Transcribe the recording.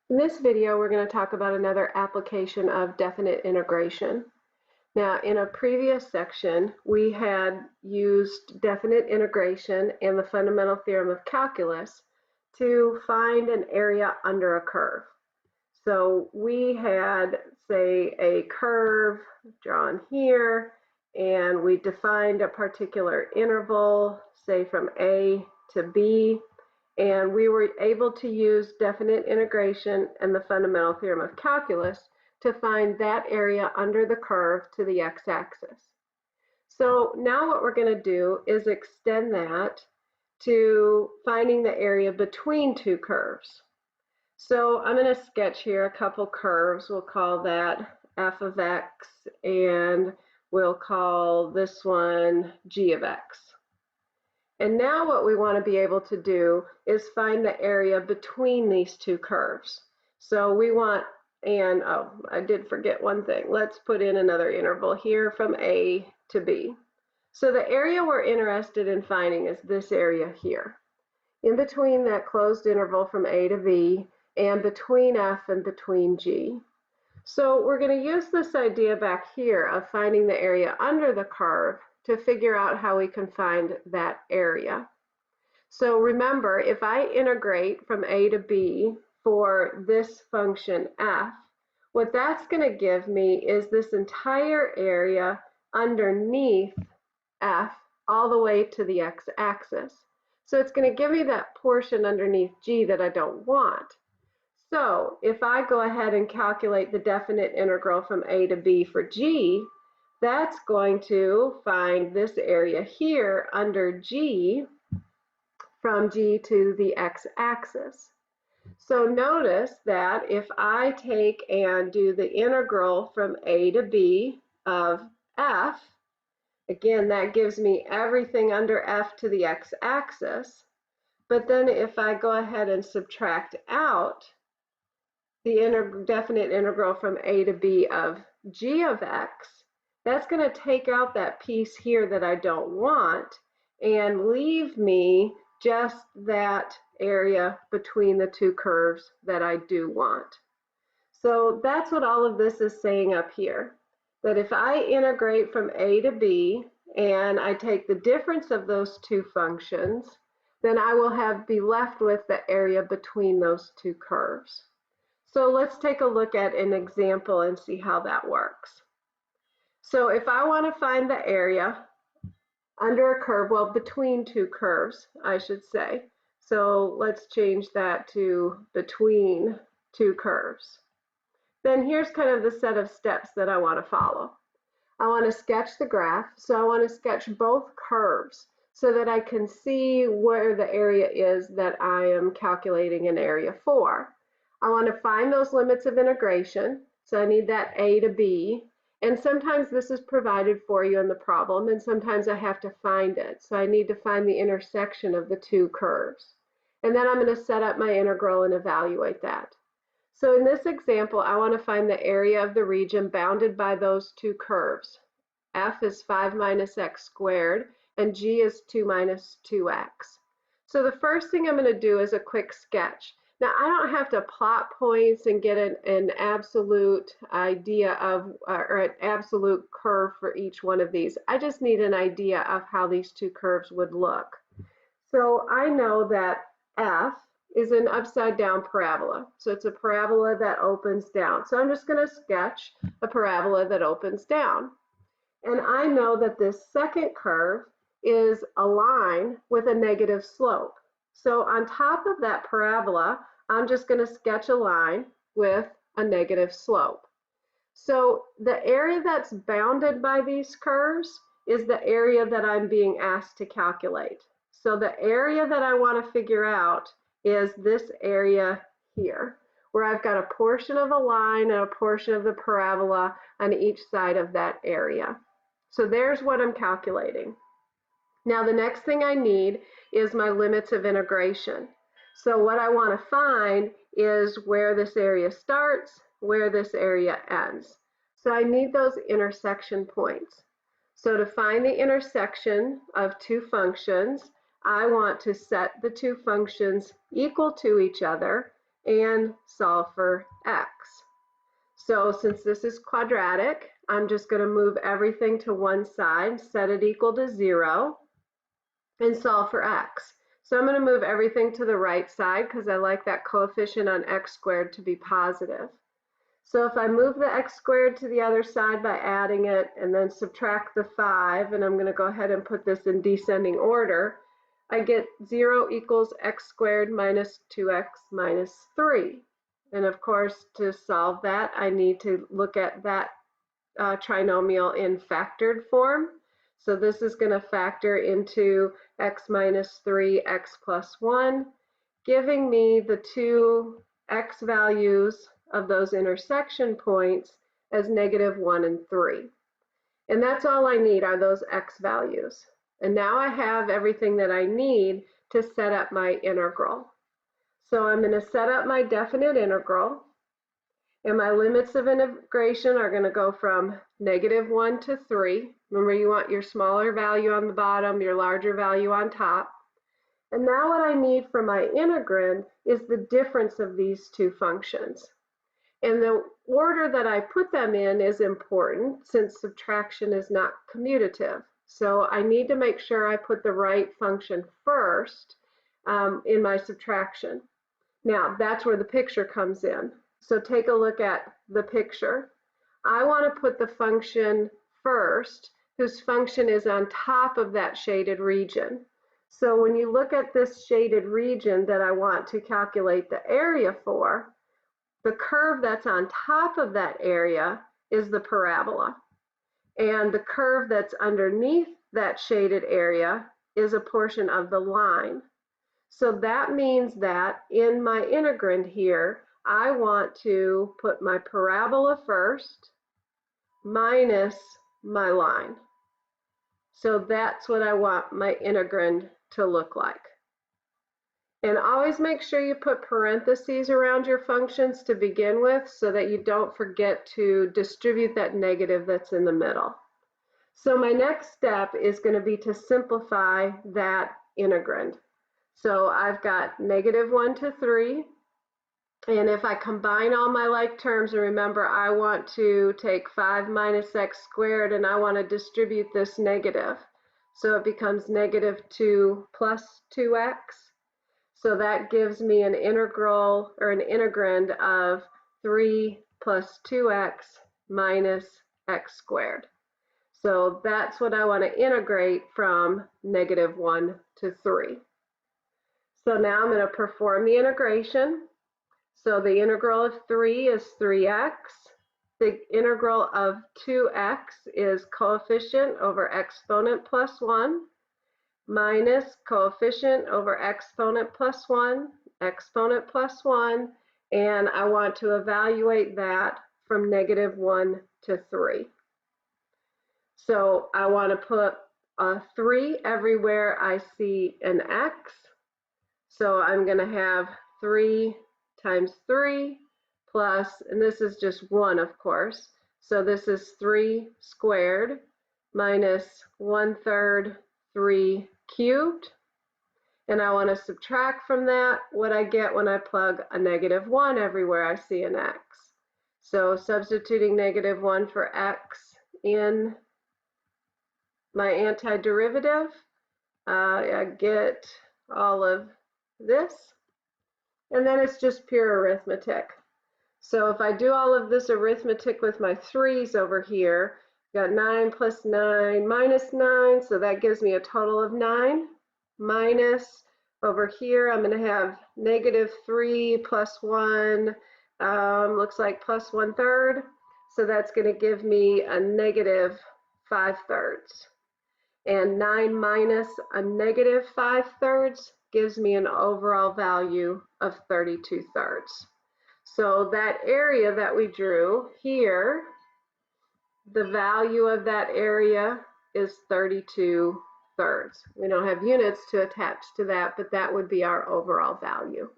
In this video, we're going to talk about another application of definite integration. Now, in a previous section, we had used definite integration and the fundamental theorem of calculus to find an area under a curve. So we had, say, a curve drawn here, and we defined a particular interval, say from A to B, and we were able to use definite integration and the fundamental theorem of calculus to find that area under the curve to the x-axis. So now what we're going to do is extend that to finding the area between two curves. So I'm going to sketch here a couple curves. We'll call that f of x, and we'll call this one g of x. And now what we want to be able to do is find the area between these two curves. So we want, and oh, I did forget one thing. Let's put in another interval here from A to B. So the area we're interested in finding is this area here, in between that closed interval from A to B, and between F and between G. So we're going to use this idea back here of finding the area under the curve to figure out how we can find that area. So remember, if I integrate from A to B for this function f, what that's going to give me is this entire area underneath f all the way to the x-axis. So it's going to give me that portion underneath g that I don't want. So if I go ahead and calculate the definite integral from A to B for g, that's going to find this area here under g, from g to the x-axis. So notice that if I take and do the integral from A to B of f, again, that gives me everything under f to the x-axis. But then if I go ahead and subtract out the definite integral from A to B of g of x, that's going to take out that piece here that I don't want and leave me just that area between the two curves that I do want. So that's what all of this is saying up here, that if I integrate from A to B and I take the difference of those two functions, then I will be left with the area between those two curves. So let's take a look at an example and see how that works. So if I want to find the area under a curve, well, between two curves, I should say. So let's change that to between two curves. Then here's kind of the set of steps that I want to follow. I want to sketch the graph, so I want to sketch both curves so that I can see where the area is that I am calculating an area for. I want to find those limits of integration, so I need that A to B. And sometimes this is provided for you in the problem, and sometimes I have to find it. So I need to find the intersection of the two curves. And then I'm going to set up my integral and evaluate that. So in this example, I want to find the area of the region bounded by those two curves. F is 5 minus x squared, and g is 2 minus 2x. So the first thing I'm going to do is a quick sketch. Now, I don't have to plot points and get an absolute idea of, or an absolute curve for each one of these. I just need an idea of how these two curves would look. So I know that f is an upside down parabola. So it's a parabola that opens down. So I'm just going to sketch a parabola that opens down. And I know that this second curve is a line with a negative slope. So on top of that parabola, I'm just going to sketch a line with a negative slope. So the area that's bounded by these curves is the area that I'm being asked to calculate. So the area that I want to figure out is this area here, where I've got a portion of a line and a portion of the parabola on each side of that area. So there's what I'm calculating. Now the next thing I need is my limits of integration. So what I want to find is where this area starts, where this area ends. So I need those intersection points. So to find the intersection of two functions, I want to set the two functions equal to each other and solve for x. So since this is quadratic, I'm just going to move everything to one side, set it equal to 0, and solve for x. So I'm going to move everything to the right side because I like that coefficient on x squared to be positive. So if I move the x squared to the other side by adding it and then subtract the 5, and I'm going to go ahead and put this in descending order, I get 0 equals x squared minus 2x minus 3. And of course, to solve that, I need to look at that trinomial in factored form. So this is going to factor into x minus 3, x plus 1, giving me the two x values of those intersection points as -1 and 3. And that's all I need are those x values. And now I have everything that I need to set up my integral. So I'm going to set up my definite integral. And my limits of integration are going to go from -1 to 3. Remember, you want your smaller value on the bottom, your larger value on top. And now what I need for my integrand is the difference of these two functions. And the order that I put them in is important since subtraction is not commutative. So I need to make sure I put the right function first in my subtraction. Now, that's where the picture comes in. So take a look at the picture. I want to put the function first, whose function is on top of that shaded region. So when you look at this shaded region that I want to calculate the area for, the curve that's on top of that area is the parabola. And the curve that's underneath that shaded area is a portion of the line. So that means that in my integrand here, I want to put my parabola first minus my line. So that's what I want my integrand to look like. And always make sure you put parentheses around your functions to begin with so that you don't forget to distribute that negative that's in the middle. So my next step is going to be to simplify that integrand. So I've got -1 to 3. And if I combine all my like terms, and remember I want to take 5 minus x squared and I want to distribute this negative. So it becomes -2 plus 2x. So that gives me an integral or an integrand of 3 plus 2x minus x squared. So that's what I want to integrate from -1 to 3. So now I'm going to perform the integration. So the integral of 3 is 3x. The integral of 2x is coefficient over exponent plus 1 minus coefficient over exponent plus 1, exponent plus 1, and I want to evaluate that from -1 to 3. So I want to put a 3 everywhere I see an x. So I'm going to have 3 times 3 plus, and this is just 1 of course, so this is 3 squared minus 1/3 3 cubed. And I want to subtract from that what I get when I plug a -1 everywhere I see an x. So substituting -1 for x in my antiderivative, I get all of this. And then it's just pure arithmetic. So if I do all of this arithmetic with my 3's over here, got 9 plus 9 minus 9, so that gives me a total of 9, minus over here I'm going to have -3 plus 1, looks like plus 1/3, so that's going to give me a -5/3. And 9 minus a -5/3 gives me an overall value of 32/3. So that area that we drew here, the value of that area is 32/3. We don't have units to attach to that, but that would be our overall value.